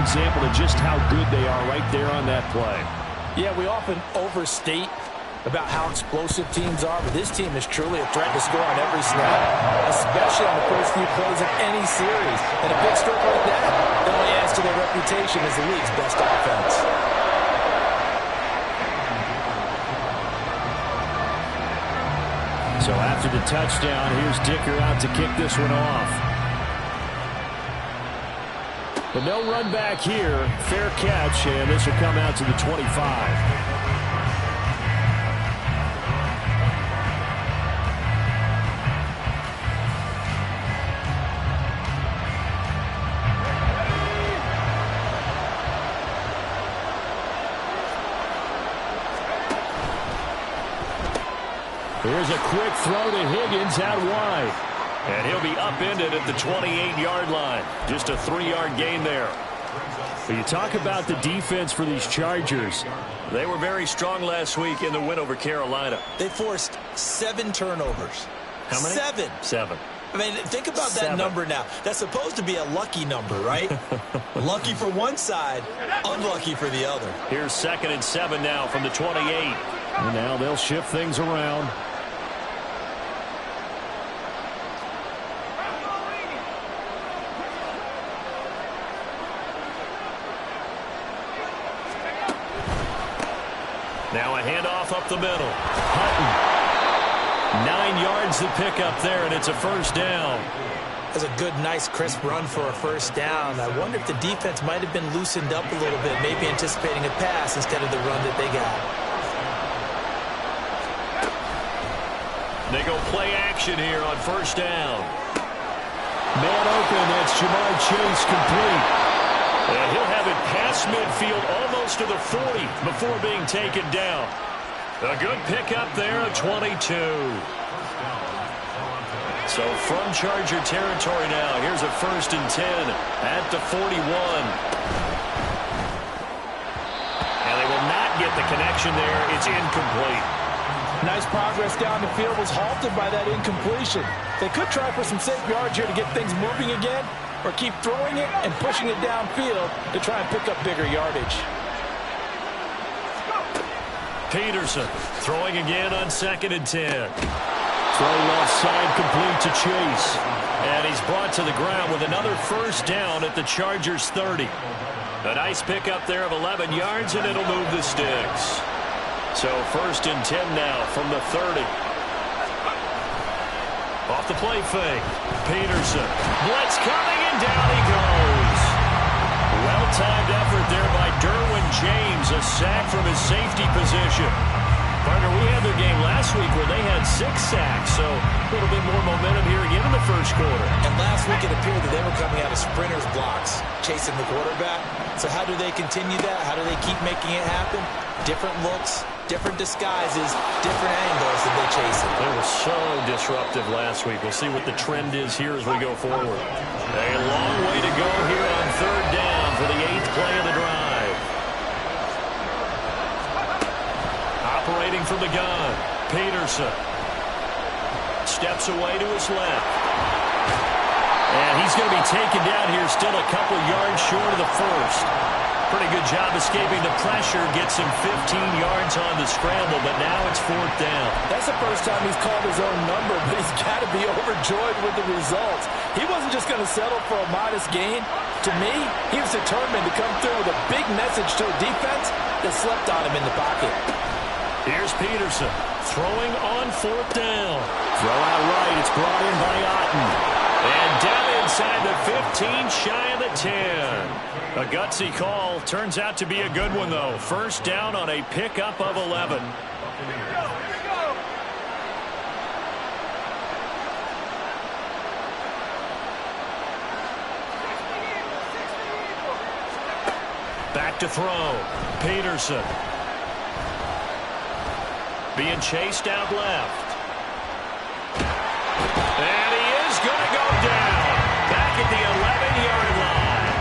example of just how good they are right there on that play. Yeah, we often overstate about how explosive teams are, but this team is truly a threat to score on every snap, especially on the first few plays of any series. And a big stroke like that only adds to their reputation as the league's best offense. So after the touchdown, here's Dicker out to kick this one off. But no run back here. Fair catch, and this will come out to the 25. Here's a quick throw to Higgins out wide. And he'll be upended at the 28-yard line. Just a 3-yard gain there. But you talk about the defense for these Chargers. They were very strong last week in the win over Carolina. They forced 7 turnovers. How many? 7. 7. I mean, think about that number now. That's supposed to be a lucky number, right? Lucky for one side, unlucky for the other. Here's 2nd and 7 now from the 28. And now they'll shift things around. Now a handoff up the middle. Hutton. 9 yards to pick up there, and it's a first down. That's a good, nice, crisp run for a first down. I wonder if the defense might have been loosened up a little bit, maybe anticipating a pass instead of the run that they got. They go play action here on first down. Man open, that's Ja'Marr Chase complete. And he'll have it past midfield almost to the 40 before being taken down. A good pickup there at 22. So from Charger territory now, here's a 1st and 10 at the 41. And they will not get the connection there. It's incomplete. Nice progress down the field was halted by that incompletion. They could try for some safe yards here to get things moving again, or keep throwing it and pushing it downfield to try and pick up bigger yardage. Peterson throwing again on 2nd and 10. Throw left side complete to Chase. And he's brought to the ground with another first down at the Chargers 30. A nice pickup there of 11 yards, and it'll move the sticks. So 1st and 10 now from the 30. Off the play fake. Peterson. Blitz coming, and down he goes. Well-timed effort there by Derwin James. A sack from his safety position. Partner, we had their game last week where they had 6 sacks, so a little bit more momentum here again in the first quarter. And last week it appeared that they were coming out of sprinters blocks, chasing the quarterback. So how do they continue that? How do they keep making it happen? Different looks, different disguises, different angles that they chase it. They were so disruptive last week. We'll see what the trend is here as we go forward. A long way to go here on 3rd down for the 8th play of the drive. Operating from the gun, Peterson. Steps away to his left. And he's going to be taken down here, still a couple yards short of the first. Pretty good job escaping the pressure, gets him 15 yards on the scramble, but now it's 4th down. That's the first time he's called his own number, but he's got to be overjoyed with the results. He wasn't just going to settle for a modest gain. To me, he was determined to come through with a big message to a defense that slept on him in the pocket. Here's Peterson throwing on 4th down. Throw out right. It's brought in by Otten. And down inside the 15, shy of the 10. A gutsy call. Turns out to be a good one, though. First down on a pickup of 11. Back to throw. Peterson. Being chased out left. And he is going to go down. Back at the 11-yard line.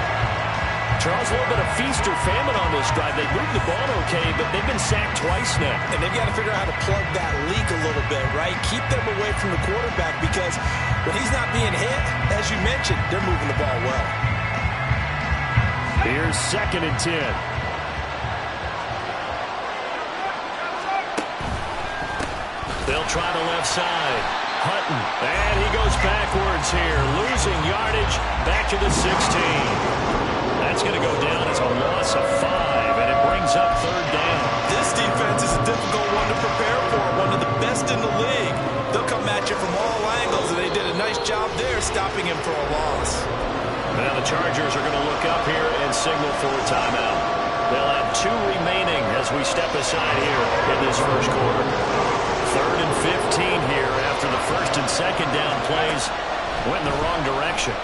Charles, a little bit of feast or famine on this drive. They moved the ball okay, but they've been sacked twice now. And they've got to figure out how to plug that leak a little bit, right? Keep them away from the quarterback, because when he's not being hit, as you mentioned, they're moving the ball well. Here's 2nd and 10. They'll try the left side. Hutton, and he goes backwards here, losing yardage back to the 16. That's going to go down as a loss of 5, and it brings up 3rd down. This defense is a difficult one to prepare for, one of the best in the league. They'll come at you from all angles, and they did a nice job there stopping him for a loss. Now the Chargers are going to look up here and signal for a timeout. They'll have 2 remaining as we step aside here in this first quarter. 3rd and 15 here after the 1st and 2nd down plays went in the wrong direction.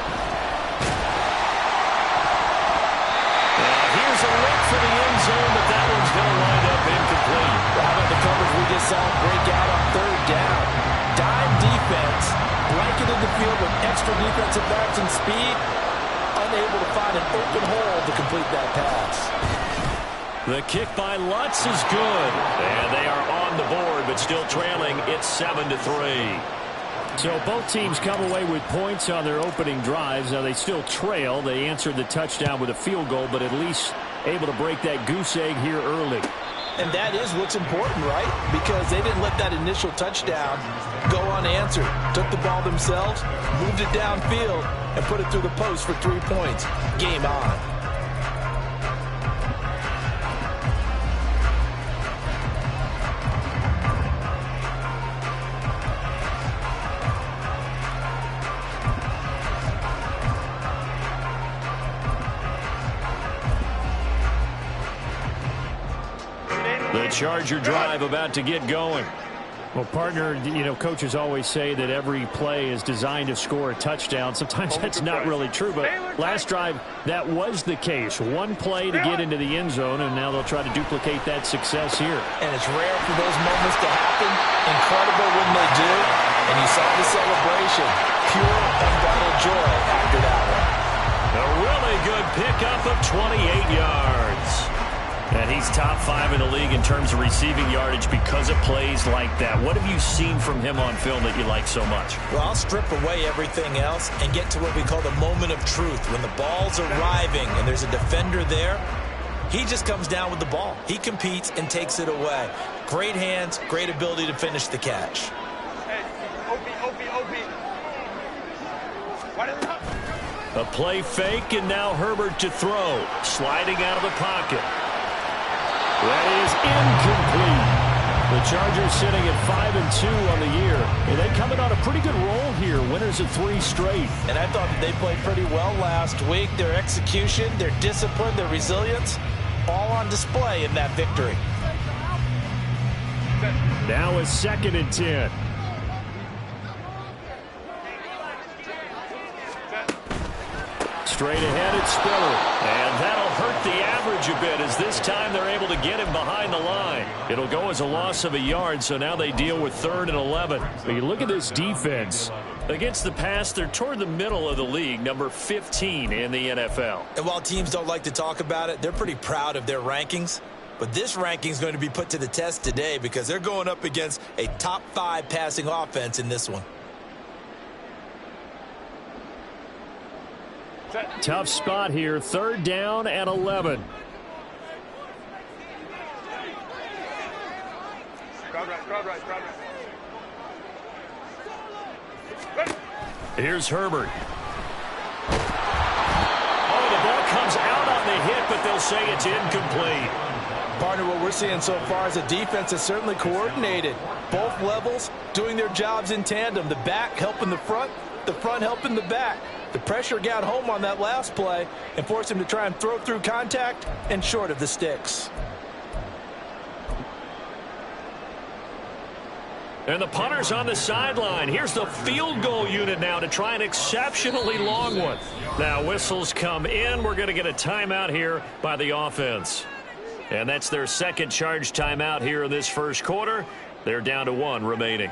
Here's a look for the end zone, but that one's going to wind up incomplete. How about the coverage we just saw break out on 3rd down? Dime defense, blanketed the field with extra defensive backs and speed, unable to find an open hole to complete that pass. The kick by Lutz is good, and they are on the board, but still trailing. It's 7-3. So both teams come away with points on their opening drives. Now they still trail. They answered the touchdown with a field goal, but at least able to break that goose egg here early. And that is what's important, right? Because they didn't let that initial touchdown go unanswered. Took the ball themselves, moved it downfield, and put it through the post for 3 points. Game on. The Charger drive about to get going. Well, partner, coaches always say that every play is designed to score a touchdown. Sometimes that's not really true, but last drive, that was the case. 1 play to get into the end zone, and now they'll try to duplicate that success here. And it's rare for those moments to happen. Incredible when they do. And you saw the celebration. Pure, unbridled joy after that one. A really good pickup of 28 yards. And he's top 5 in the league in terms of receiving yardage because of plays like that. What have you seen from him on film that you like so much? Well, I'll strip away everything else and get to what we call the moment of truth. When the ball's arriving and there's a defender there, he just comes down with the ball. He competes and takes it away. Great hands, great ability to finish the catch. A play fake, and now Herbert to throw. Sliding out of the pocket. That is incomplete. The Chargers sitting at 5-2 on the year. And they coming on a pretty good roll here. Winners of 3 straight. And I thought that they played pretty well last week. Their execution, their discipline, their resilience, all on display in that victory. Now it's 2nd and 10. Straight ahead, it's Spiller. And that'll hurt the average a bit as this time they're able to get him behind the line. It'll go as a loss of a yard, so now they deal with 3rd and 11. But you look at this defense. Against the pass, they're toward the middle of the league, number 15 in the NFL. And while teams don't like to talk about it, they're pretty proud of their rankings. But this ranking is going to be put to the test today because they're going up against a top 5 passing offense in this one. Tough spot here. 3rd down and 11. Here's Herbert. Oh, the ball comes out on the hit, but they'll say it's incomplete. Partner, what we're seeing so far is a defense that's certainly coordinated. Both levels doing their jobs in tandem. The back helping the front helping the back. The pressure got home on that last play and forced him to try and throw through contact and short of the sticks. And the punter's on the sideline. Here's the field goal unit now to try an exceptionally long one. Now whistles come in. We're going to get a timeout here by the offense. And that's their 2nd charge timeout here in this first quarter. They're down to 1 remaining.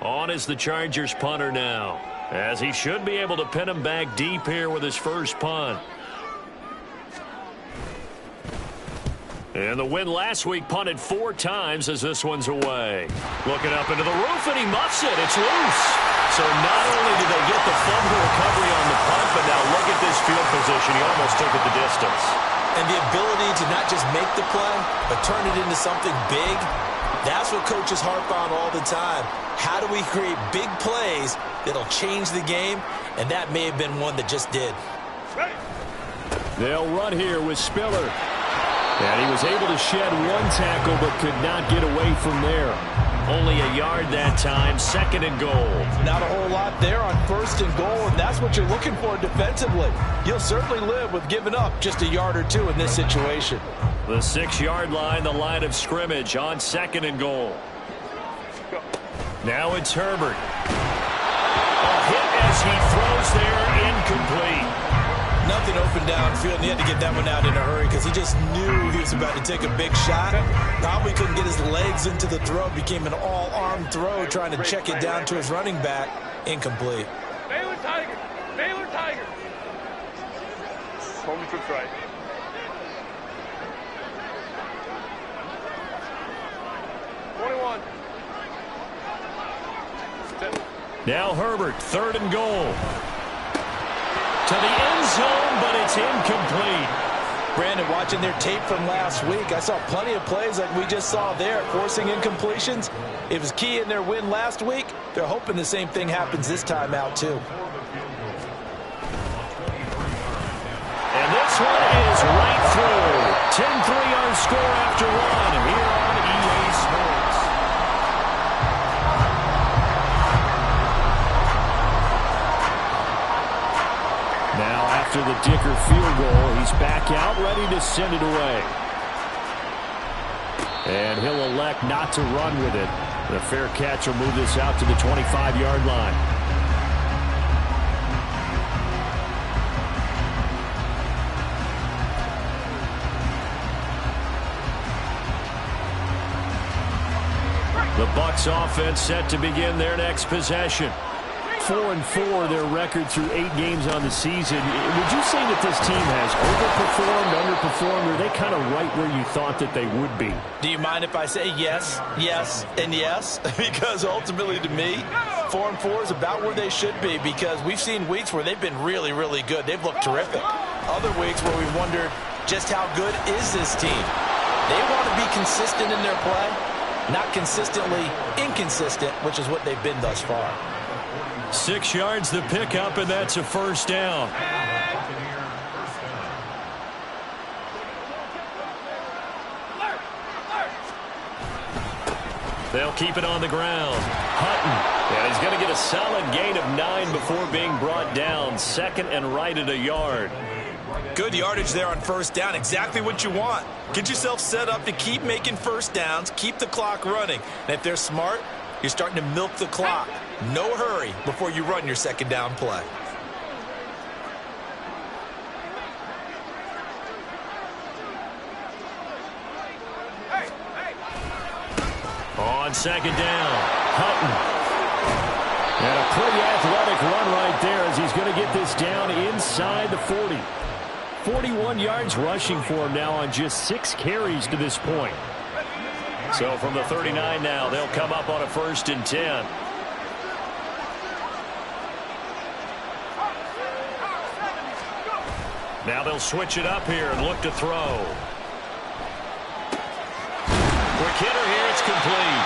On is the Chargers punter now, as he should be able to pin him back deep here with his first punt. And the win last week punted 4 times as this one's away. Looking up into the roof, and he muffs it. It's loose. So not only did they get the fumble recovery on the punt, but now look at this field position. He almost took it the distance. And the ability to not just make the play, but turn it into something big, that's what coaches harp on all the time. How do we create big plays that'll change the game? And that may have been one that just did. They'll run here with Spiller. And he was able to shed one tackle, but could not get away from there. Only a yard that time, 2nd and goal. Not a whole lot there on 1st and goal, and that's what you're looking for defensively. You'll certainly live with giving up just a yard or two in this situation. The 6-yard line, the line of scrimmage on 2nd and goal. Now it's Herbert. A hit as he throws there, incomplete. Nothing open downfield, and he had to get that one out in a hurry because he just knew he was about to take a big shot. Probably couldn't get his legs into the throw. Became an all-arm throw trying to check it down to his running back. Incomplete. Baylor Tiger. Baylor Tiger. Home trips right. Now Herbert, 3rd and goal. To the end zone, but it's incomplete. Brandon, watching their tape from last week, I saw plenty of plays like we just saw there, forcing incompletions. It was key in their win last week. They're hoping the same thing happens this time out, too. And this one is right through. 10-3 score after one here on EA Sports. Now after the Dicker field goal, he's back out, ready to send it away. And he'll elect not to run with it. The fair catch will move this out to the 25-yard line. The Bucs offense set to begin their next possession. 4-4 their record through 8 games on the season. Would you say that this team has overperformed, underperformed, or are they kind of right where you thought that they would be? Do you mind if I say yes, yes, and yes? Because ultimately to me, 4-4 is about where they should be because we've seen weeks where they've been really, really good. They've looked terrific. Other weeks where we've wondered just how good is this team? They want to be consistent in their play, not consistently inconsistent, which is what they've been thus far. 6 yards the pickup, and that's a first down. They'll keep it on the ground. Hutton, and he's going to get a solid gain of 9 before being brought down. 2nd and right at a yard. Good yardage there on first down. Exactly what you want. Get yourself set up to keep making first downs, keep the clock running. And if they're smart, you're starting to milk the clock. No hurry before you run your second down play. On second down, Hutton. And a pretty athletic run right there as he's going to get this down inside the 40. 41 yards rushing for him now on just 6 carries to this point. So from the 39 now, they'll come up on a 1st and 10. Now they'll switch it up here and look to throw. Quick hitter here, it's complete.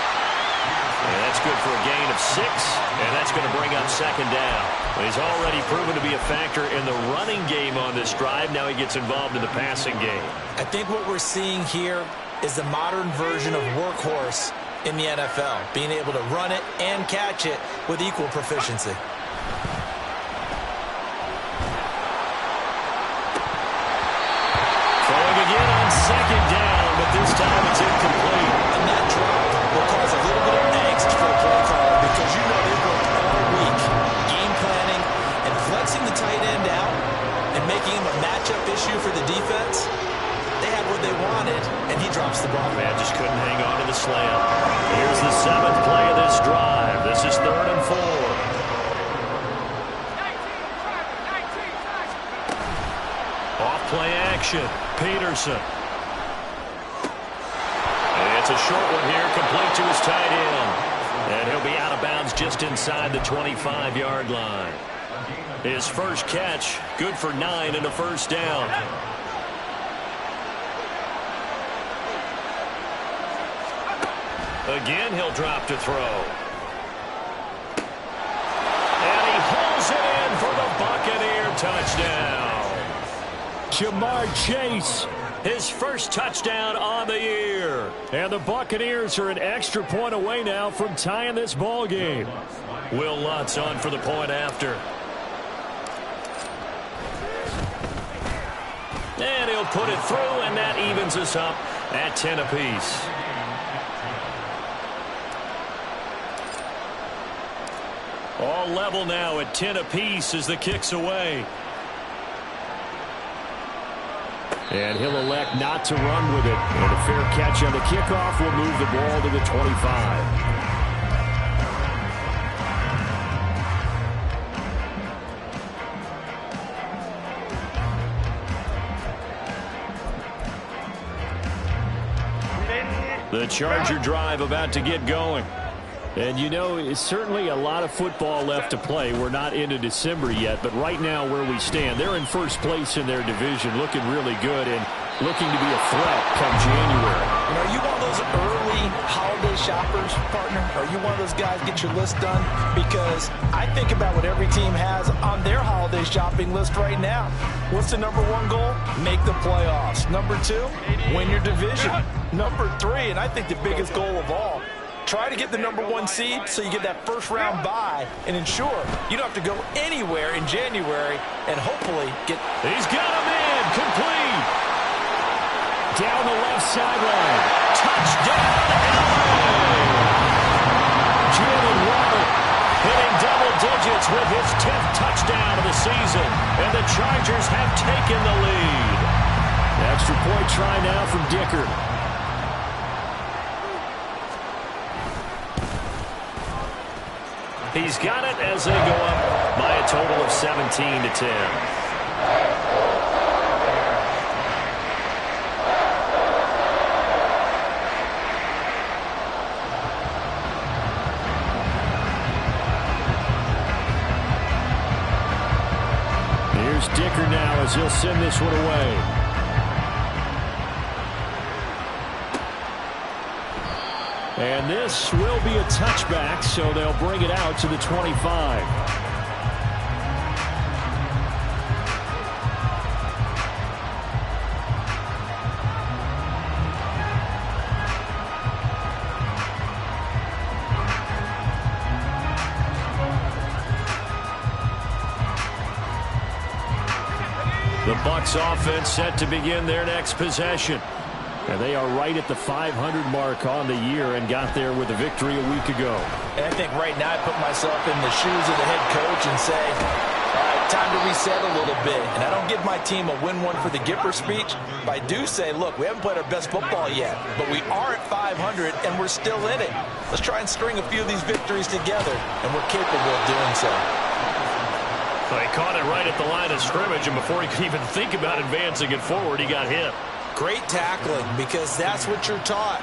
And that's good for a gain of 6, and that's going to bring up 2nd down. Well, he's already proven to be a factor in the running game on this drive. Now he gets involved in the passing game. I think what we're seeing here is the modern version of workhorse in the NFL, being able to run it and catch it with equal proficiency. Throwing again on 2nd down, but this time it's incomplete. And that drop will cause a little bit of angst for the play caller because you know they've worked all week game planning and flexing the tight end out and making him a matchup issue for the defense. They had what they wanted, and he drops the ball. Man just couldn't hang on to the slam. Here's the 7th play of this drive. This is 3rd and 4. Off play action. Peterson. And it's a short one here, complete to his tight end. And he'll be out of bounds just inside the 25-yard line. His first catch, good for 9 and a first down. Again, he'll drop to throw. And he hauls it in for the Buccaneer touchdown. Ja'Marr Chase, his first touchdown on the year. And the Buccaneers are an extra point away now from tying this ball game. Will Lutz on for the point after. And he'll put it through, and that evens us up at 10 apiece. All level now at 10 apiece as the kick's away. And he'll elect not to run with it. And a fair catch on the kickoff will move the ball to the 25. The Charger drive about to get going. And, you know, it's certainly a lot of football left to play. We're not into December yet, but right now where we stand, they're in first place in their division, looking really good and looking to be a threat come January. And are you one of those early holiday shoppers, partner? Are you one of those guys get your list done? Because I think about what every team has on their holiday shopping list right now. What's the number one goal? Make the playoffs. Number 2, win your division. Number 3, and I think the biggest goal of all, try to get the number 1 seed so you get that first round bye and ensure you don't have to go anywhere in January and hopefully get... He's got him in. Complete. Down the left sideline. Touchdown, LA! Jalen Waddle hitting double digits with his 10th touchdown of the season. And the Chargers have taken the lead. Extra point try now from Dicker. He's got it as they go up by a total of 17 to 10. Here's Dicker now as he'll send this one away. And this will be a touchback, so they'll bring it out to the 25. The Bucs offense set to begin their next possession. And they are right at the 500 mark on the year and got there with a victory a week ago. And I think right now I put myself in the shoes of the head coach and say, all right, time to reset a little bit. And I don't give my team a win one for the Gipper speech, but I do say, look, we haven't played our best football yet, but we are at 500 and we're still in it. Let's try and string a few of these victories together, and we're capable of doing so. He caught it right at the line of scrimmage, and before he could even think about advancing it forward, he got hit. Great tackling, because that's what you're taught.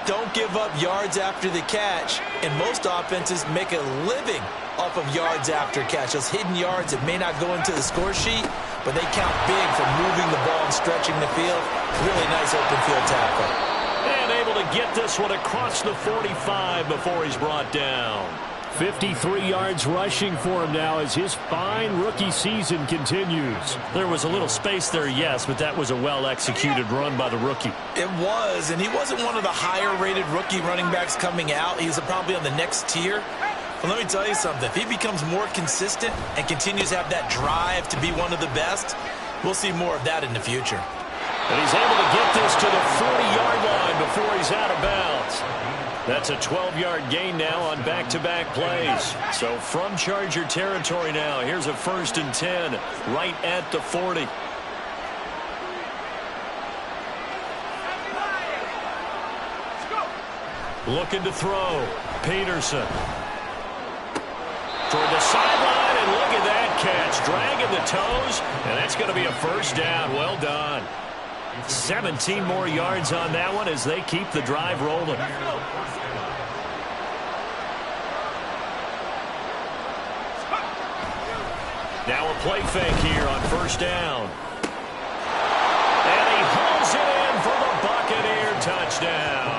Don't give up yards after the catch, and most offenses make a living off of yards after catch. Those hidden yards that may not go into the score sheet, but they count big for moving the ball and stretching the field. Really nice open field tackle. And able to get this one across the 45 before he's brought down. 53 yards rushing for him now as his fine rookie season continues. There was a little space there, yes, but that was a well-executed run by the rookie. It was, and he wasn't one of the higher-rated rookie running backs coming out. He's probably on the next tier. But let me tell you something. If he becomes more consistent and continues to have that drive to be one of the best, we'll see more of that in the future. And he's able to get this to the 40-yard line before he's out of bounds. That's a 12-yard gain now on back-to-back plays. So from Charger territory now, here's a 1st and 10 right at the 40. Looking to throw. Peterson. Toward the sideline, and look at that catch. Dragging the toes, and that's going to be a first down. Well done. 17 more yards on that one as they keep the drive rolling. play fake here on first down. And he hauls it in for the Buccaneer touchdown.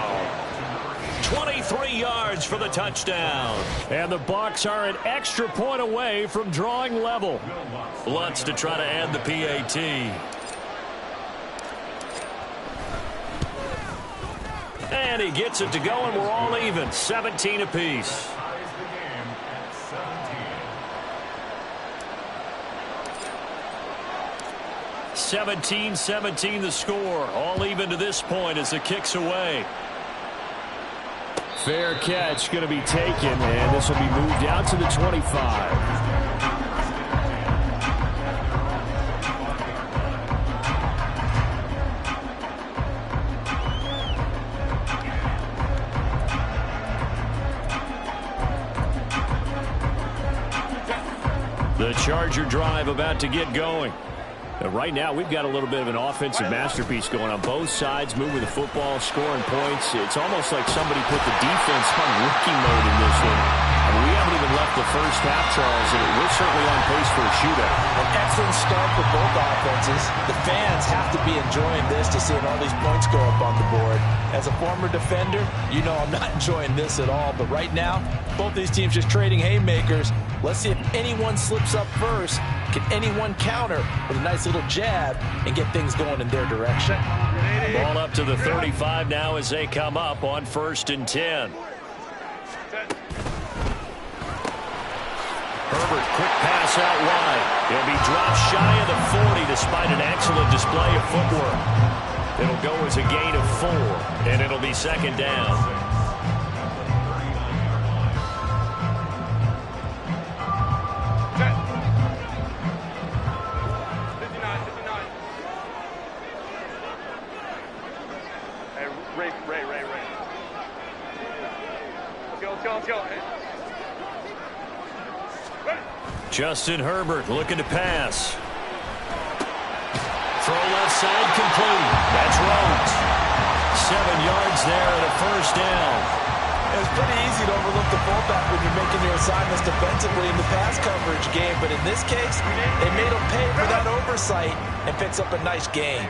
23 yards for the touchdown. And the Bucs are an extra point away from drawing level. Lutz to try to add the PAT. And he gets it to go, and we're all even. 17 apiece. (17-17) the score. All even to this point as the kick's away. Fair catch going to be taken, and this will be moved out to the 25. The Charger drive about to get going. Right now, we've got a little bit of an offensive masterpiece going on both sides, moving the football, scoring points. It's almost like somebody put the defense on rookie mode in this one. I mean, we haven't even left the first half, Charles, and we're certainly on pace for a shootout. An excellent start for both offenses. The fans have to be enjoying this to seeing all these points go up on the board. As a former defender, you know I'm not enjoying this at all. But right now, both these teams just trading haymakers. Let's see if anyone slips up first. Can anyone counter with a nice little jab and get things going in their direction? Ball up to the 35 now as they come up on 1st and 10. Herbert, quick pass out wide. He'll be dropped shy of the 40 despite an excellent display of footwork. It'll go as a gain of 4, and it'll be 2nd down. Justin Herbert looking to pass. Throw left side complete. That's Rhodes. 7 yards there and a 1st down. It's pretty easy to overlook the fullback when you're making your assignments defensively in the pass coverage game, but in this case, they made him pay for that oversight and picks up a nice gain.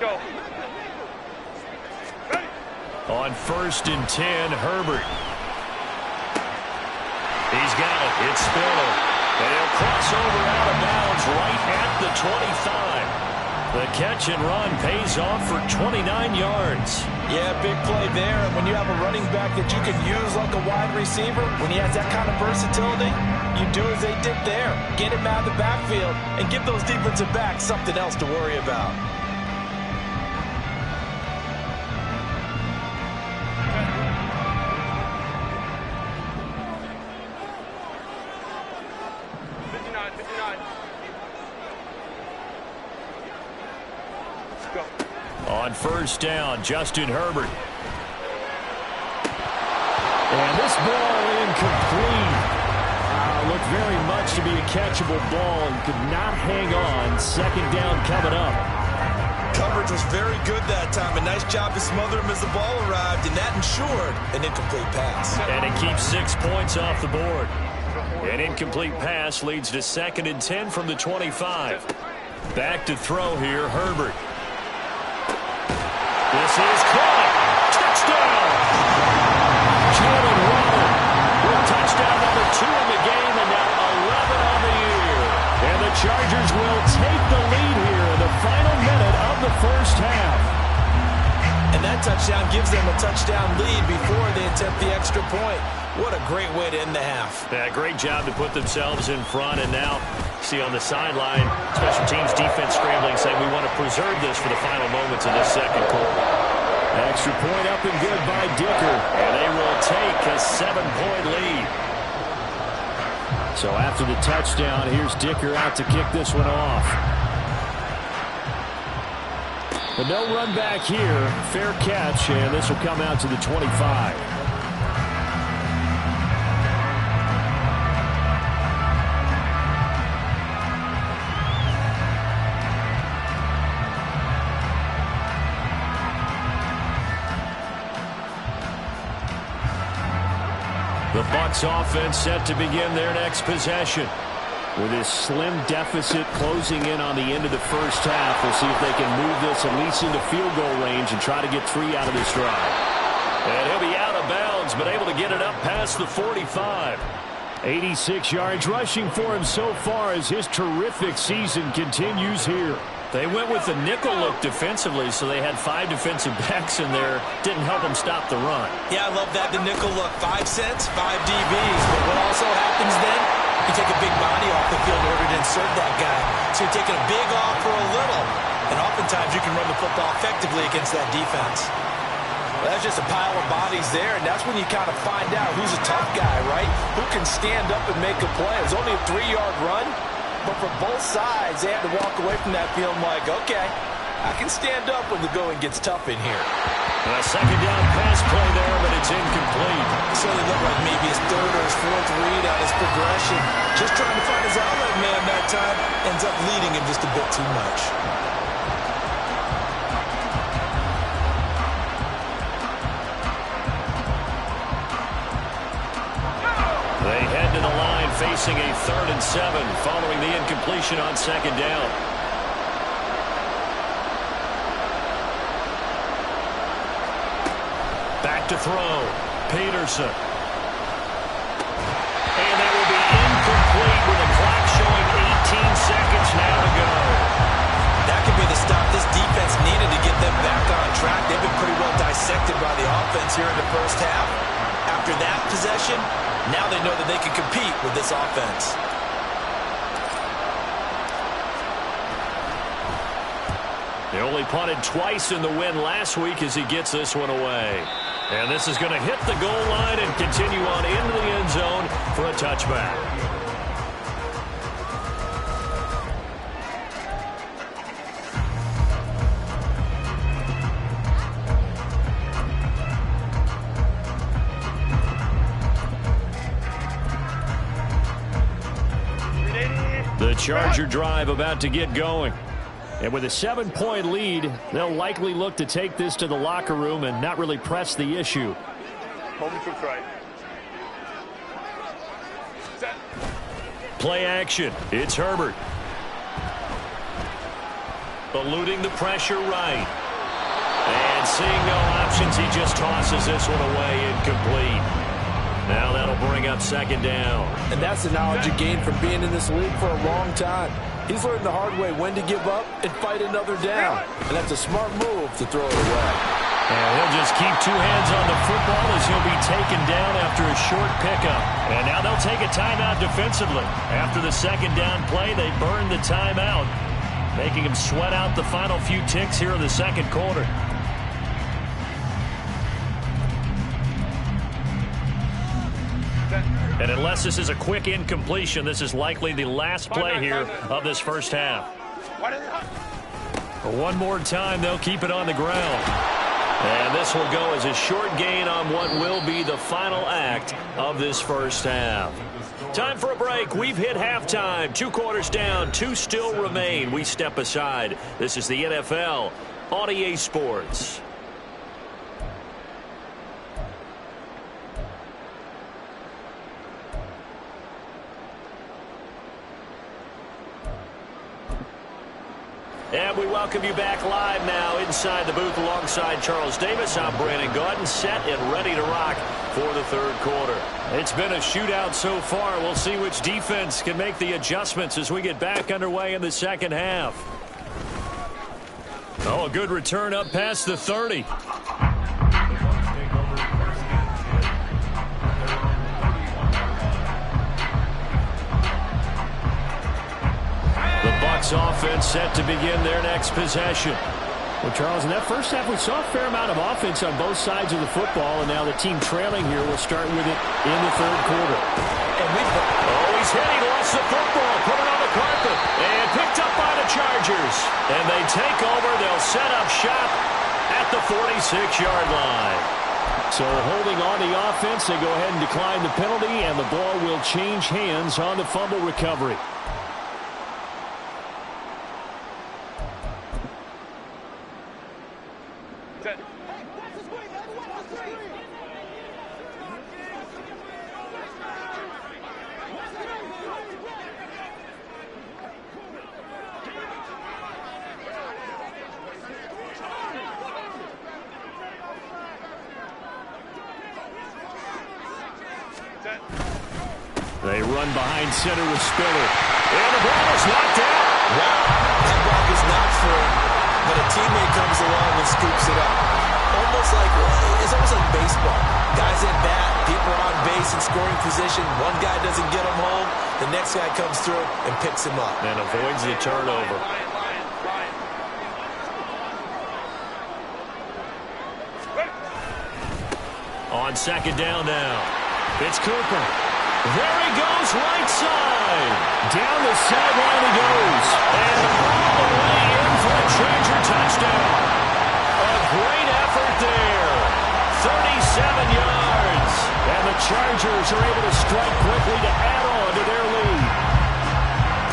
Go. On 1st and 10, Herbert. He's got it. It's Spiller. And he'll cross over out of bounds right at the 25. The catch and run pays off for 29 yards. Yeah, big play there. And when you have a running back that you can use like a wide receiver, when he has that kind of versatility, you do as they did there. Get him out of the backfield and give those defensive backs something else to worry about. On 1st down, Justin Herbert. And this ball incomplete. Looked very much to be a catchable ball and could not hang on. 2nd down coming up. Coverage was very good that time. A nice job to smother him as the ball arrived, and that ensured an incomplete pass. And it keeps 6 points off the board. An incomplete pass leads to 2nd and 10 from the 25. Back to throw here, Herbert. This is caught. Touchdown! Jalen Waddle with touchdown number 2 in the game, and now 11 on the year. And the Chargers will take the lead here in the final minute of the 1st half. And that touchdown gives them a touchdown lead before they attempt the extra point. What a great way to end the half. Yeah, great job to put themselves in front, and now see on the sideline, special teams defense scrambling, saying we want to preserve this for the final moments of this 2nd quarter. Extra point up and good by Dicker. And they will take a 7-point lead. So after the touchdown, here's Dicker out to kick this one off. But no run back here. Fair catch, and this will come out to the 25. Bucs offense set to begin their next possession. With this slim deficit closing in on the end of the first half, we'll see if they can move this at least into field goal range and try to get 3 out of this drive. And he'll be out of bounds, but able to get it up past the 45. 86 yards rushing for him so far as his terrific season continues here. They went with the nickel look defensively, so they had 5 defensive backs in there. Didn't help them stop the run. Yeah, I love that, the nickel look. 5 cents, 5 DBs. But what also happens then, you take a big body off the field in order to insert that guy. So you're taking a big off for a little. And oftentimes you can run the football effectively against that defense. Well, that's just a pile of bodies there, and that's when you kind of find out who's a tough guy, right? Who can stand up and make a play. It was only a 3-yard run. But for both sides, they had to walk away from that feeling like, okay, I can stand up when the going gets tough in here. A second down pass play there, but it's incomplete. It certainly looked like maybe his 3rd or his 4th read on his progression. Just trying to find his outlet man that time. Ends up leading him just a bit too much. They head to the line facing a 3rd and 7 following the incompletion on second down. Back to throw. Peterson. And that will be incomplete with the clock showing 18 seconds now to go. That could be the stop this defense needed to get them back on track. They've been pretty well dissected by the offense here in the first half. After that possession, now they know that they can compete with this offense. They only punted twice in the win last week as he gets this one away. And this is going to hit the goal line and continue on into the end zone for a touchback. The Charger drive about to get going. And with a 7-point lead, they'll likely look to take this to the locker room and not really press the issue. Play action. It's Herbert. Eluding the pressure right. And seeing no options, he just tosses this one away incomplete. Now that'll bring up second down. And that's the knowledge you gain from being in this league for a long time. He's learned the hard way when to give up and fight another down. And that's a smart move to throw it away. And he'll just keep 2 hands on the football as he'll be taken down after a short pickup. And now they'll take a timeout defensively. After the second down play, they burn the timeout, making him sweat out the final few ticks here in the second quarter. And unless this is a quick incompletion, this is likely the last play here of this first half. One more time, they'll keep it on the ground. And this will go as a short gain on what will be the final act of this first half. Time for a break. We've hit halftime. 2 quarters down, 2 still remain. We step aside. This is the NFL on EA Sports. And we welcome you back live now inside the booth alongside Charles Davis. I'm Brandon Gaudin, set and ready to rock for the third quarter. It's been a shootout so far. We'll see which defense can make the adjustments as we get back underway in the second half. Oh, a good return up past the 30. The Bucs offense set to begin their next possession. Well, Charles, in that first half, we saw a fair amount of offense on both sides of the football, and now the team trailing here will start with it in the third quarter. And he's hit. He lost the football, put it on the carpet, and picked up by the Chargers. And they take over. They'll set up shop at the 46-yard line. So holding on the offense, they go ahead and decline the penalty, and the ball will change hands on the fumble recovery. They run behind center with Spiller. And the ball is knocked out. Wow, that ball is not full, but a teammate comes along and scoops it up. It's almost like baseball. Guys at bat, people are on base in scoring position. One guy doesn't get him home. The next guy comes through and picks him up. And avoids the turnover. On second down now. It's Cooper. There he goes, right side. Down the sideline he goes. And all the way in for a Charger touchdown. A great effort there. 37 yards. And the Chargers are able to strike quickly to add on to their lead.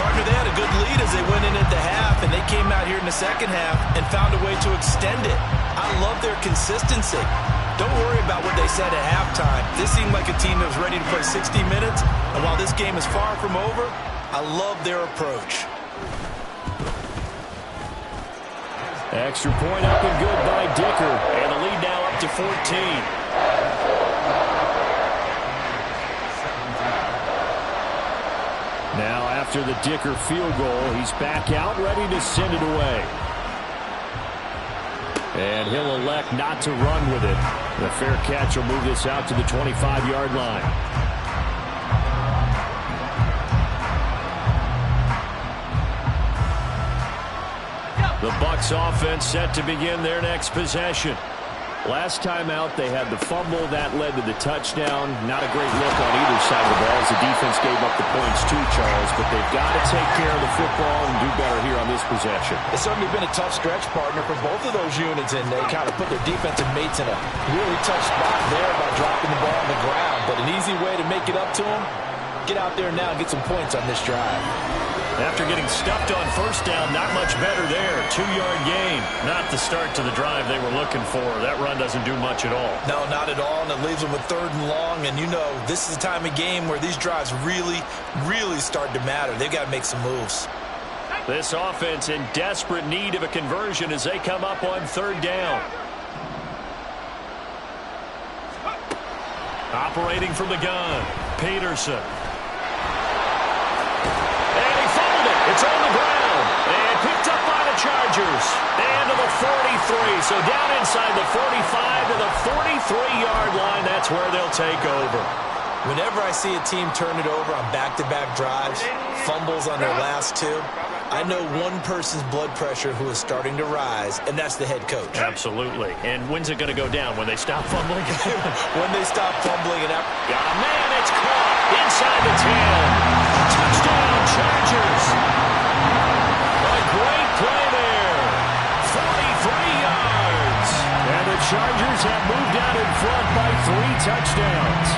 Partner, they had a good lead as they went in at the half, and they came out here in the second half and found a way to extend it. I love their consistency. Don't worry about what they said at halftime. This seemed like a team that was ready to play 60 minutes, and while this game is far from over, I love their approach. Extra point up and good by Dicker. And the lead now up to 14. Now after the Dicker field goal, he's back out, ready to send it away. And he'll elect not to run with it. The fair catch will move this out to the 25-yard line. The Bucs offense set to begin their next possession. Last time out, they had the fumble. That led to the touchdown. Not a great look on either side of the ball as the defense gave up the points too, Charles. But they've got to take care of the football and do better here on this possession. It's certainly been a tough stretch, partner, for both of those units, and they kind of put their defensive mates in a really tough spot there by dropping the ball on the ground. But an easy way to make it up to them, get out there now and get some points on this drive. After getting stuffed on first down, not much better there. 2-yard gain. Not the start to the drive they were looking for. That run doesn't do much at all. No, not at all, and it leaves them with 3rd and long. And you know, this is the time of game where these drives really, really start to matter. They've got to make some moves. This offense in desperate need of a conversion as they come up on 3rd down. Operating from the gun, Peterson. It's on the ground, and picked up by the Chargers. And to the 43, so down inside the 45 to the 43-yard line. That's where they'll take over. Whenever I see a team turn it over on back-to-back drives, fumbles on their last two, I know one person's blood pressure who is starting to rise, and that's the head coach. Absolutely. And when's it going to go down? When they stop fumbling? When they stop fumbling. And got a man, it's caught inside the 10. Touchdown, Chargers. A great play there. 43 yards. And the Chargers have moved out in front by 3 touchdowns.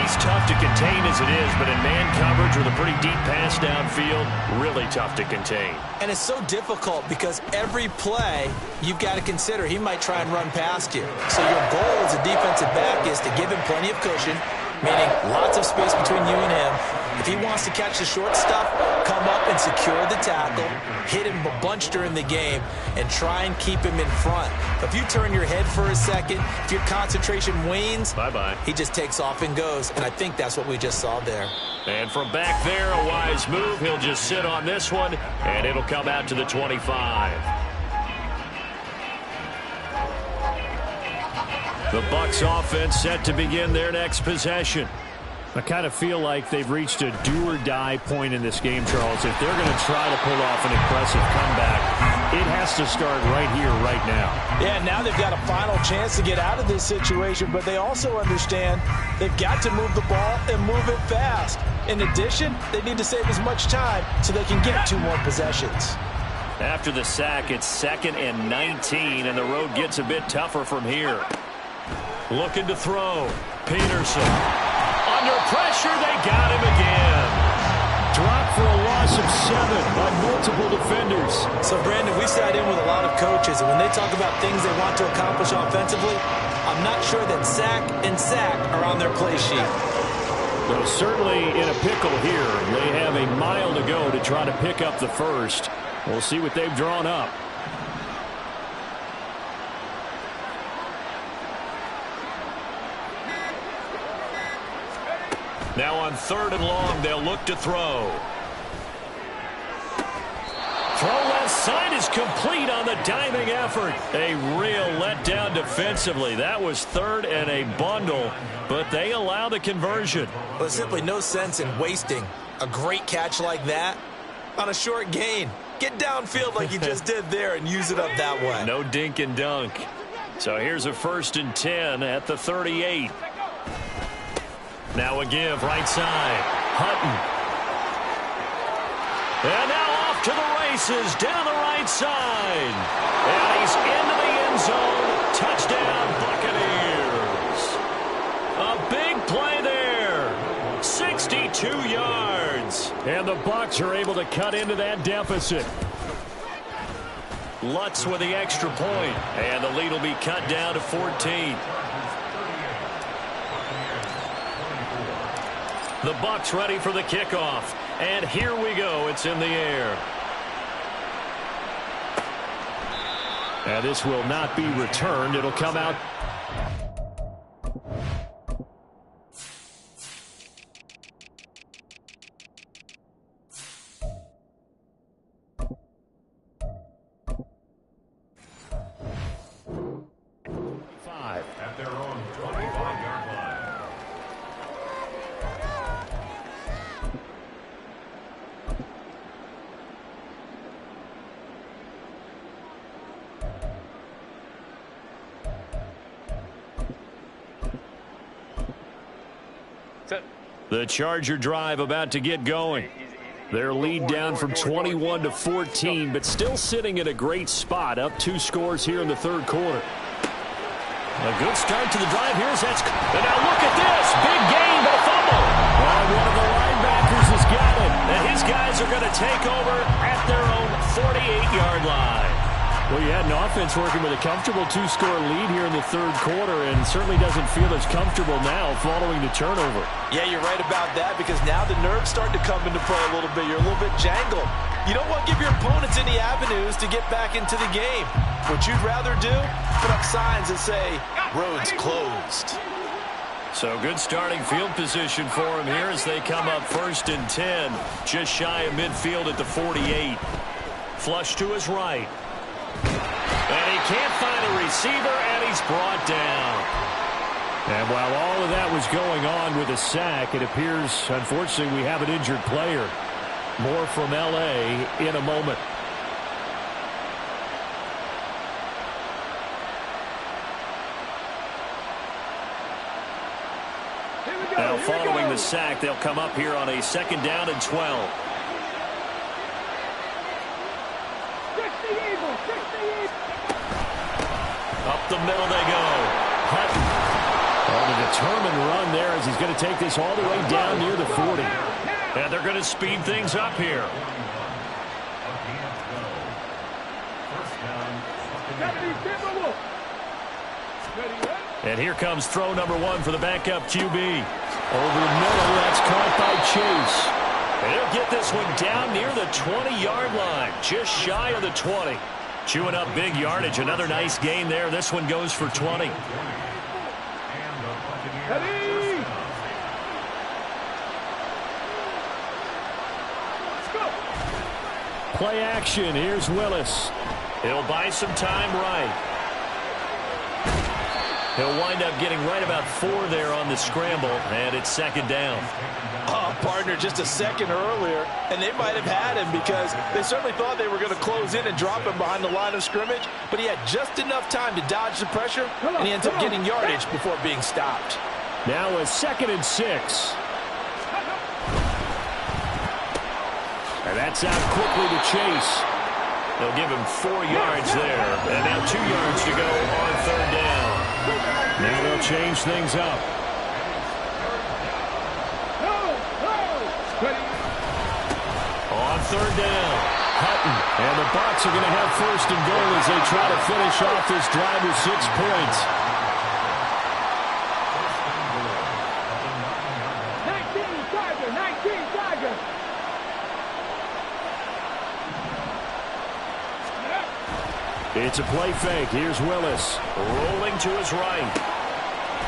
He's tough to contain as it is, but in man coverage with a pretty deep pass downfield, really tough to contain. And it's so difficult because every play you've got to consider he might try and run past you. So your goal as a defensive back is to give him plenty of cushion, meaning lots of space between you and him. If he wants to catch the short stuff, come up and secure the tackle, hit him a bunch during the game, and try and keep him in front. If you turn your head for a second, if your concentration wanes, bye-bye. He just takes off and goes, and I think that's what we just saw there. And from back there, a wise move. He'll just sit on this one, and it'll come out to the 25. The Bucs offense set to begin their next possession. I kind of feel like they've reached a do-or-die point in this game, Charles. If they're going to try to pull off an impressive comeback, it has to start right here, right now. Yeah, now they've got a final chance to get out of this situation, but they also understand they've got to move the ball and move it fast. In addition, they need to save as much time so they can get 2 more possessions. After the sack, it's 2nd and 19, and the road gets a bit tougher from here. Looking to throw. Peterson. Under pressure, they got him again. Dropped for a loss of 7 by multiple defenders. So, Brandon, we sat in with a lot of coaches, and when they talk about things they want to accomplish offensively, I'm not sure that sack and sack are on their play sheet. So certainly in a pickle here. They have a mile to go to try to pick up the first. We'll see what they've drawn up. Now on 3rd and long, they'll look to throw. Throw left side is complete on the diving effort. A real letdown defensively. That was 3rd and a bundle, but they allow the conversion. Well, there's simply no sense in wasting a great catch like that on a short gain. Get downfield like you just did there and use it up that way. No dink and dunk. So here's a 1st and 10 at the 38. Now a give right side. Hutton. And now off to the races down the right side. And he's into the end zone. Touchdown, Buccaneers. A big play there. 62 yards. And the Bucs are able to cut into that deficit. Lutz with the extra point. And the lead will be cut down to 14. The Bucs ready for the kickoff. And here we go. It's in the air. And this will not be returned. It'll come out. At their own 25-yard line. The Charger drive about to get going. Their lead down from 21 to 14, but still sitting at a great spot, up 2 scores here in the 3rd quarter. A good start to the drive. Here's that. And now look at this. Big gain, but a fumble. Well, one of the linebackers has got it. And his guys are going to take over at their own 48-yard line. Well, you had an offense working with a comfortable 2-score lead here in the 3rd quarter, and certainly doesn't feel as comfortable now following the turnover. Yeah, you're right about that, because now the nerves start to come into play a little bit. You're a little bit jangled. You don't want to give your opponents any avenues to get back into the game. What you'd rather do, put up signs that say, roads closed. So good starting field position for him here as they come up 1st and 10, just shy of midfield at the 48. Flush to his right. And he can't find a receiver, and he's brought down. And while all of that was going on with a sack, it appears, unfortunately, we have an injured player. More from L.A. in a moment. Now following the sack, they'll come up here on a 2nd down and 12. Up the middle they go. Hutton. Oh, the determined run there as he's going to take this all the way down near the 40. And they're going to speed things up here. And here comes throw number 1 for the backup QB. Over the middle, that's caught by Chase. And he'll get this one down near the 20-yard line, just shy of the 20. Chewing up big yardage. Another nice gain there. This one goes for 20. Play action. Here's Willis. He'll buy some time right. He'll wind up getting right about 4 there on the scramble, and it's 2nd down. Oh, partner, just a second earlier, and they might have had him because they certainly thought they were going to close in and drop him behind the line of scrimmage, but he had just enough time to dodge the pressure, and he ends up getting yardage before being stopped. Now a 2nd and 6. And that's out quickly to Chase. They'll give him 4 yards there, and now 2 yards to go on 3rd down. Now they'll change things up. On 3rd down, Hutton. And the Bucs are going to have 1st and goal as they try to finish off this drive with 6 points. It's a play fake. Here's Willis. Rolling to his right.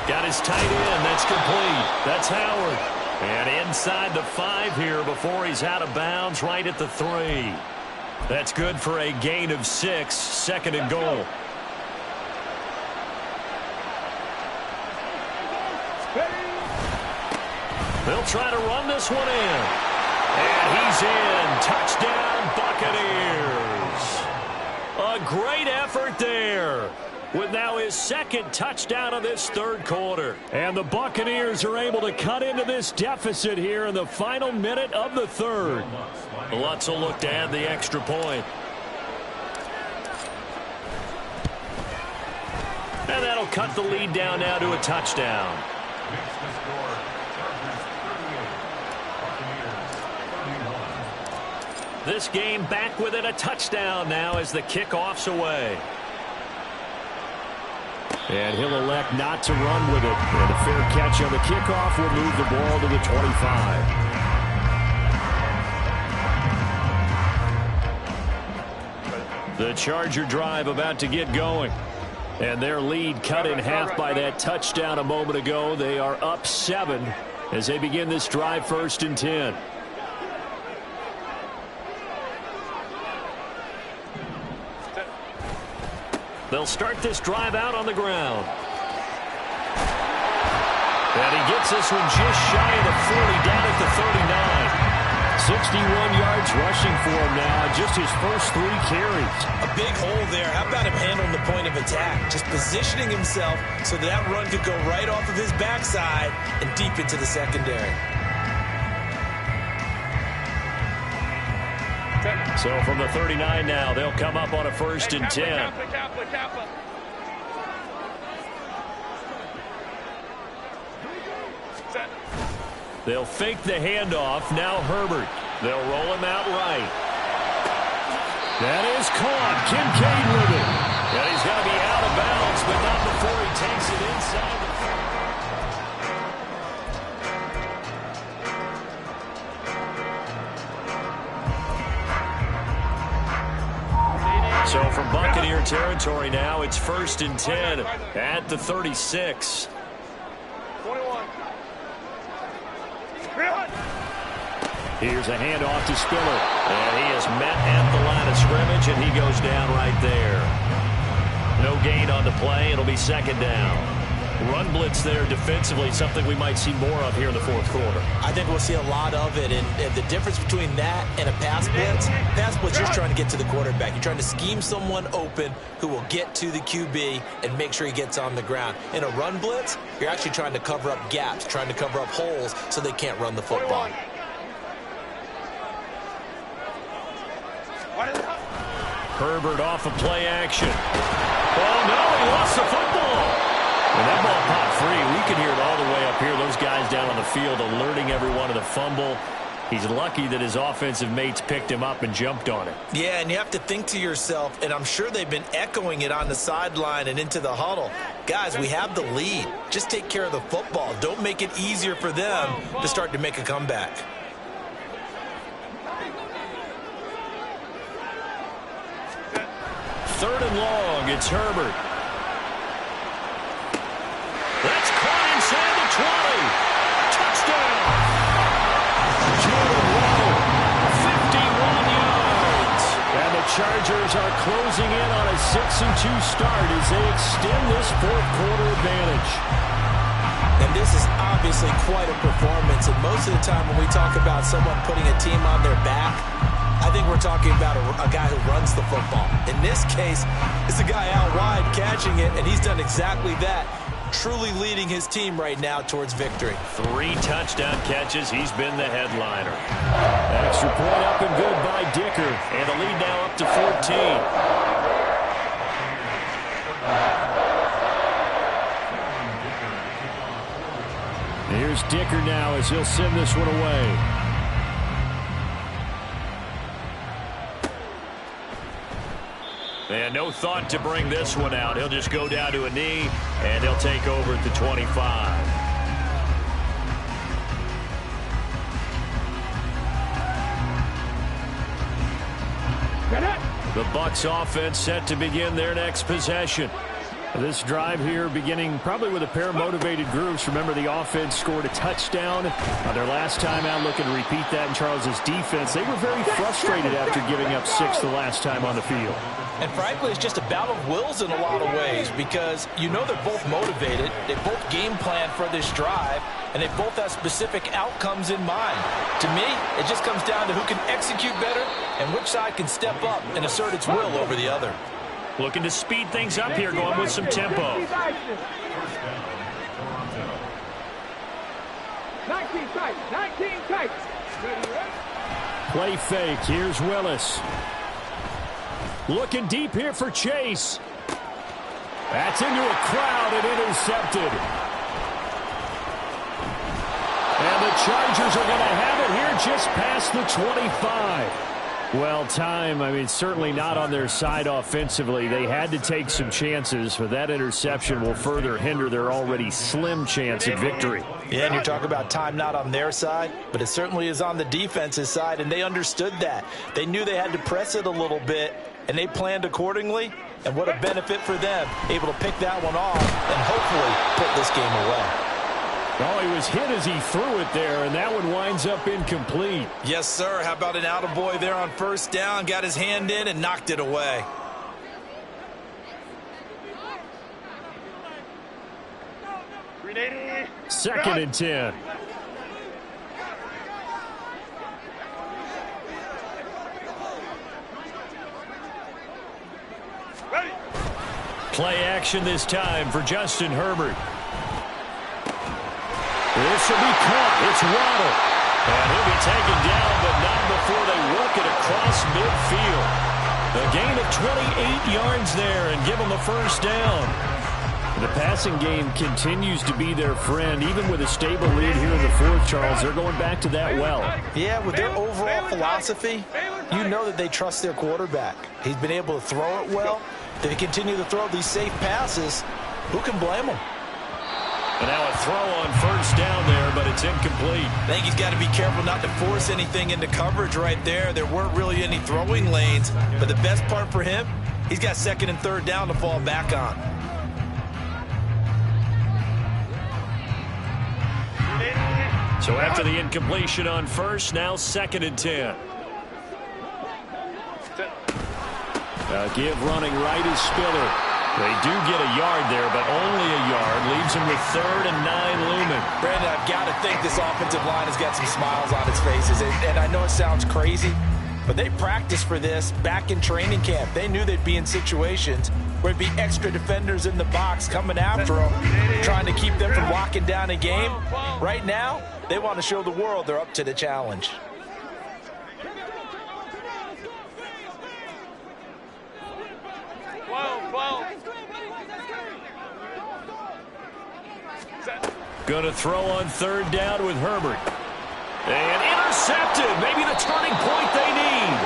Got his tight end. That's complete. That's Howard. And inside the 5 here before he's out of bounds right at the 3. That's good for a gain of 6. Second and goal. They'll try to run this one in. And he's in. Touchdown, Buccaneers. A great effort there, with now his second touchdown of this third quarter. And the Buccaneers are able to cut into this deficit here in the final minute of the third. Lutz will look to add the extra point. And that'll cut the lead down now to a touchdown. This game back within a touchdown now as the kickoff's away. And he'll elect not to run with it. And a fair catch on the kickoff will move the ball to the 25. The Charger drive about to get going. And their lead cut in half by that touchdown a moment ago. They are up 7 as they begin this drive 1st and 10. They'll start this drive out on the ground. And he gets this one just shy of the 40, down at the 39. 61 yards rushing for him now, just his first 3 carries. A big hole there. How about him handling the point of attack? Just positioning himself so that run could go right off of his backside and deep into the secondary. So from the 39 now, they'll come up on a 1st and 10. They'll fake the handoff. Now Herbert. They'll roll him out right. That is caught. Kincaid with it. And he's got to be out of bounds, but not before he takes it inside the So from Buccaneer territory now, it's 1st and 10 at the 36. 21. Here's a handoff to Spiller. And he is met at the line of scrimmage, and he goes down right there. No gain on the play. It'll be 2nd down. Run blitz there defensively, something we might see more of here in the 4th quarter. I think we'll see a lot of it, and the difference between that and a pass blitz, you're just trying to get to the quarterback. You're trying to scheme someone open who will get to the QB and make sure he gets on the ground. In a run blitz, you're actually trying to cover up gaps, trying to cover up holes so they can't run the football. Herbert off of play action. Oh, no, he lost the football. And that ball popped free. We can hear it all the way up here. Those guys down on the field alerting everyone of the fumble. He's lucky that his offensive mates picked him up and jumped on it. Yeah, and you have to think to yourself, and I'm sure they've been echoing it on the sideline and into the huddle. Guys, we have the lead. Just take care of the football. Don't make it easier for them to start to make a comeback. Third and long, it's Herbert. That's caught inside the 20. Touchdown. Jalen Waddle, 51 yards. And the Chargers are closing in on a 6-2 start as they extend this 4th quarter advantage. And this is obviously quite a performance. And most of the time when we talk about someone putting a team on their back, I think we're talking about a guy who runs the football. In this case, it's a guy out wide catching it, and he's done exactly that, truly leading his team right now towards victory. 3 touchdown catches. He's been the headliner. Extra point up and good by Dicker. And the lead now up to 14. Here's Dicker now as he'll send this one away. And no thought to bring this one out. He'll just go down to a knee, and he'll take over at the 25. The Bucs offense set to begin their next possession. This drive here beginning probably with a pair of motivated groups. Remember, the offense scored a touchdown on their last time out, looking to repeat that in Charles' defense. They were very frustrated after giving up 6 the last time on the field. And frankly, it's just a battle of wills in a lot of ways because you know they're both motivated. They both game plan for this drive, and they both have specific outcomes in mind. To me, it just comes down to who can execute better and which side can step up and assert its will over the other. Looking to speed things up here, going with some tempo. 19 tight. Play fake. Here's Willis. Looking deep here for Chase. That's into a crowd and intercepted. And the Chargers are going to have it here just past the 25. Well, time, I mean, certainly not on their side offensively. They had to take some chances, but that interception will further hinder their already slim chance at victory. Yeah, and you're talking about time not on their side, but it certainly is on the defense's side, and they understood that. They knew they had to press it a little bit, and they planned accordingly, and what a benefit for them, able to pick that one off and hopefully put this game away. Oh, he was hit as he threw it there, and that one winds up incomplete. Yes, sir. How about an attaboy there on first down? Got his hand in and knocked it away. Second and 10. Play action this time for Justin Herbert. This will be caught. It's Waddle. And he'll be taken down, but not before they work it across midfield. A gain of 28 yards there and give them a first down. The passing game continues to be their friend. Even with a stable lead here in the fourth, Charles, they're going back to that well. Yeah, with their overall philosophy, you know that they trust their quarterback. He's been able to throw it well. They continue to throw these safe passes. Who can blame them? And now a throw on first down there, but it's incomplete. I think he's got to be careful not to force anything into coverage right there. There weren't really any throwing lanes, but the best part for him, he's got second and third down to fall back on. So after the incompletion on first, now second and 10. Give running right is Spiller. They do get a yard there, but only a yard. Leaves them with 3rd and 9 looming. Brandon, I've got to think this offensive line has got some smiles on its faces. And I know it sounds crazy, but they practiced for this back in training camp. They knew they'd be in situations where it'd be extra defenders in the box coming after them, trying to keep them from locking down a game. Right now, they want to show the world they're up to the challenge. Going to throw on third down with Herbert. And intercepted. Maybe the turning point they need.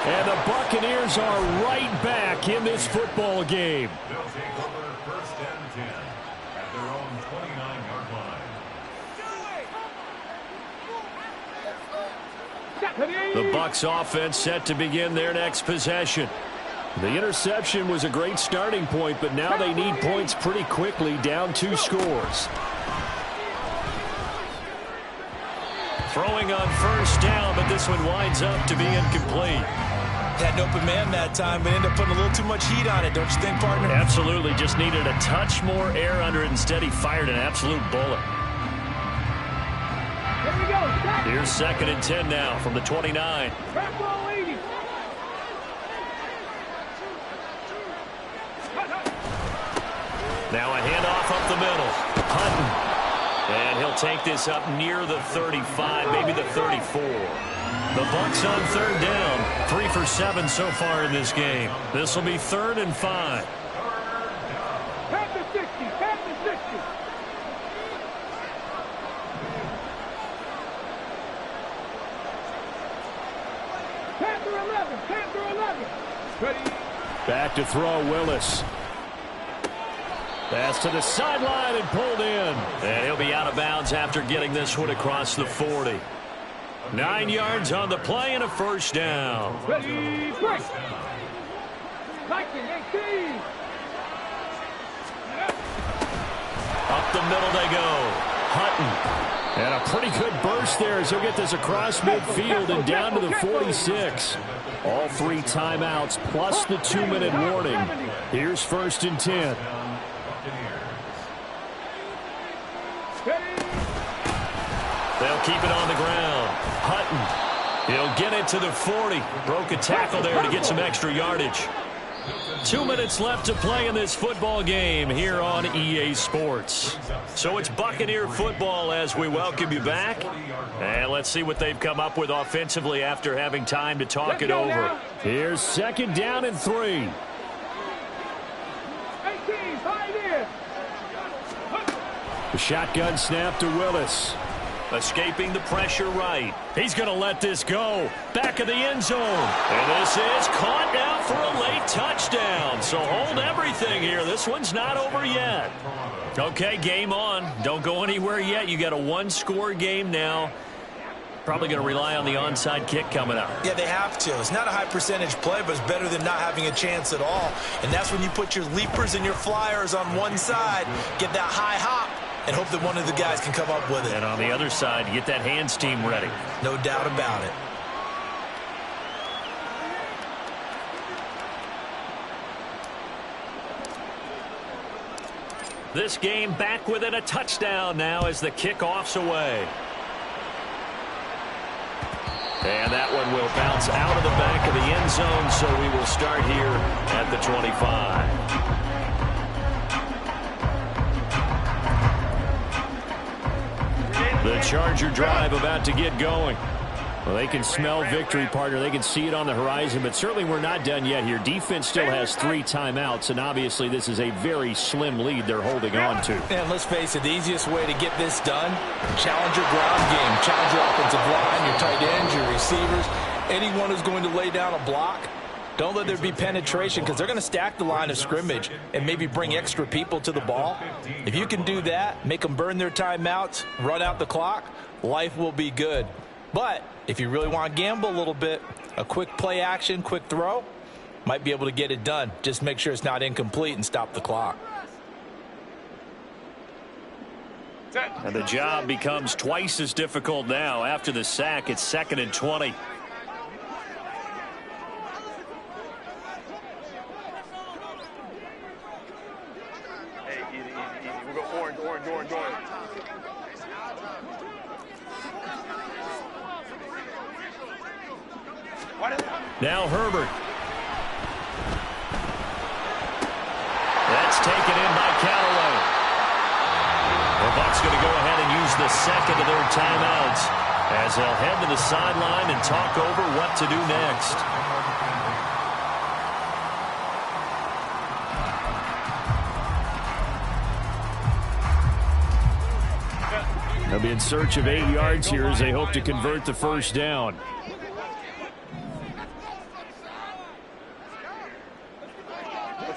And the Buccaneers are right back in this football game. They'll take over first and 10 at their own 29-yard line. The Bucs offense set to begin their next possession. The interception was a great starting point, but now they need points pretty quickly, down 2 scores. Throwing on first down, but this one winds up to be incomplete. Had an open man that time, but ended up putting a little too much heat on it, don't you think, partner? Absolutely. Just needed a touch more air under it. Instead, he fired an absolute bullet. Here's second and 10 now from the 29. Now a handoff up the middle. Hutton. And he'll take this up near the 35, maybe the 34. The Bucs on third down. 3 for 7 so far in this game. This will be 3rd and 5. Past the 60, past the 60. Panther 11, Panther 11. Ready. Back to throw, Willis. Pass to the sideline and pulled in. And he'll be out of bounds after getting this one across the 40. 9 yards on the play and a first down. Ready, break. 19, 18. Up the middle they go. Hutton. And a pretty good burst there as he'll get this across midfield and down to the 46. All 3 timeouts plus the 2-minute warning. Here's 1st and 10. They'll keep it on the ground. Hutton. He'll get it to the 40. Broke a tackle there to get some extra yardage. 2 minutes left to play in this football game here on EA Sports. So it's Buccaneer football as we welcome you back. And let's see what they've come up with offensively after having time to talk it over. Here's 2nd down and 3. 18, tight end. The shotgun snap to Willis. Escaping the pressure right. He's going to let this go. Back of the end zone. And this is caught now for a late touchdown. So hold everything here. This one's not over yet. Okay, game on. Don't go anywhere yet. You got a 1-score game now. Probably going to rely on the onside kick coming up. Yeah, they have to. It's not a high percentage play, but it's better than not having a chance at all. And that's when you put your leapers and your flyers on one side, get that high hop, and hope that one of the guys can come up with it. And on the other side, get that hands team ready. No doubt about it. This game back within a touchdown now as the kickoff's away. And that one will bounce out of the back of the end zone, so we will start here at the 25. The Charger drive about to get going. Well, they can smell victory, partner. They can see it on the horizon, but certainly we're not done yet here. Defense still has 3 timeouts, and obviously this is a very slim lead they're holding on to. And let's face it, the easiest way to get this done, challenge your ground game, challenge your offensive line, your tight ends, your receivers, anyone who's going to lay down a block. Don't let there be penetration because they're going to stack the line of scrimmage and maybe bring extra people to the ball. If you can do that, make them burn their timeouts, run out the clock, life will be good. But if you really want to gamble a little bit, a quick play action, quick throw, might be able to get it done. Just make sure it's not incomplete and stop the clock. And the job becomes twice as difficult now. After the sack, it's 2nd and 20. Now Herbert. That's taken in by Callaway. The Bucs going to go ahead and use the second of their timeouts as they'll head to the sideline and talk over what to do next. They'll be in search of 8 yards here as they hope to convert the first down.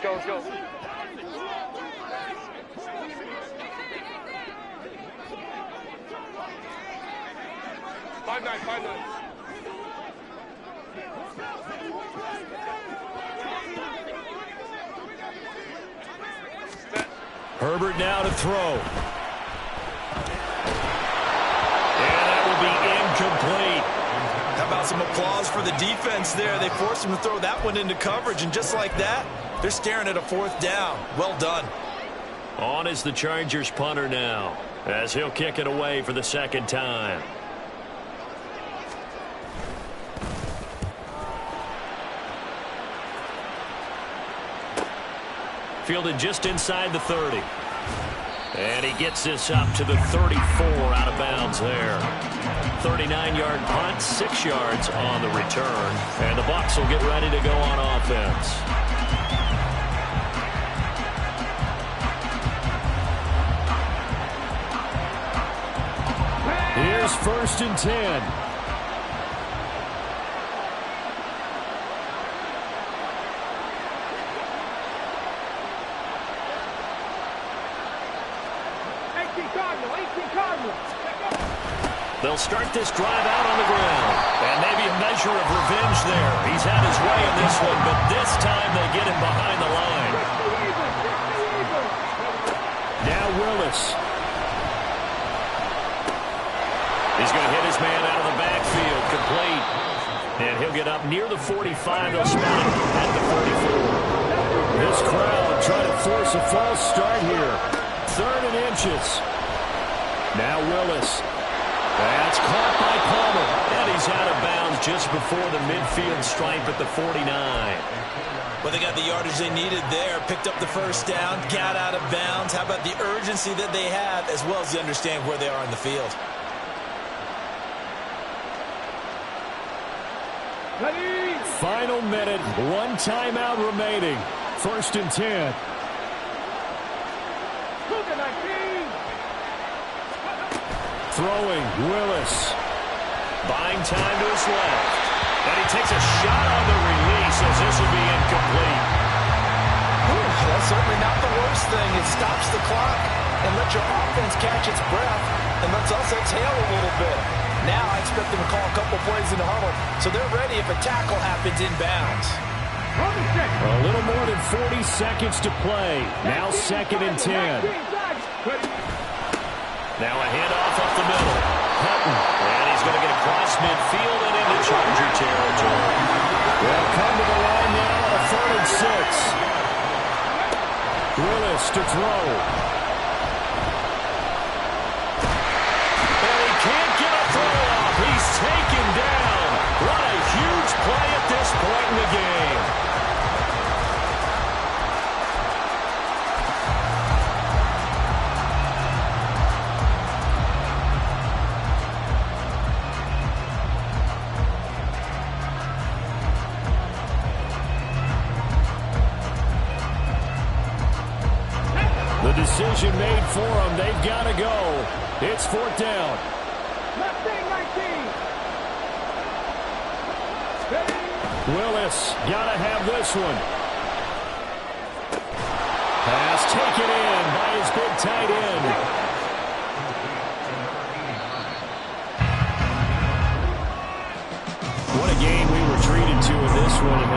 Let's go. 5-9. Herbert now to throw. And that will be incomplete. How about some applause for the defense there? They forced him to throw that one into coverage, and just like that, they're staring at a 4th down. Well done. On is the Chargers punter now, as he'll kick it away for the 2nd time. Fielded just inside the 30. And he gets this up to the 34 out of bounds there. 39-yard punt, 6 yards on the return. And the Bucs will get ready to go on offense. Here's 1st and 10. They'll start this drive out on the ground. And maybe a measure of revenge there. He's had his way in this one, but this time they get him behind the line. Now Willis. He's going to hit his man out of the backfield. Complete. And he'll get up near the 45. They'll spot him at the 44. This crowd trying to force a false start here. 3rd and inches. Now Willis. That's caught by Palmer. And he's out of bounds just before the midfield stripe at the 49. Well, they got the yardage they needed there. Picked up the first down. Got out of bounds. How about the urgency that they have, as well as they understand where they are in the field. Final minute, 1 timeout remaining. 1st and 10. Throwing, Willis. Buying time to his left. And he takes a shot on the release as this will be incomplete. That's certainly not the worst thing. It stops the clock and lets your offense catch its breath and lets us exhale a little bit. Now I expect them to call a couple plays in the huddle so they're ready if a tackle happens inbounds. A little more than 40 seconds to play. Now 2nd and 10. Now a handoff up the middle. Hutton. And he's going to get across midfield and into Charger territory. They'll come to the line now on a 3rd and 6. Willis to throw. And he can't get a throw off. He's taken down. What a huge play at this point in the game. The decision made for them. They've got to go. It's 4th down. Willis got to have this one. Pass taken in by his big tight end. What a game we were treated to in this one.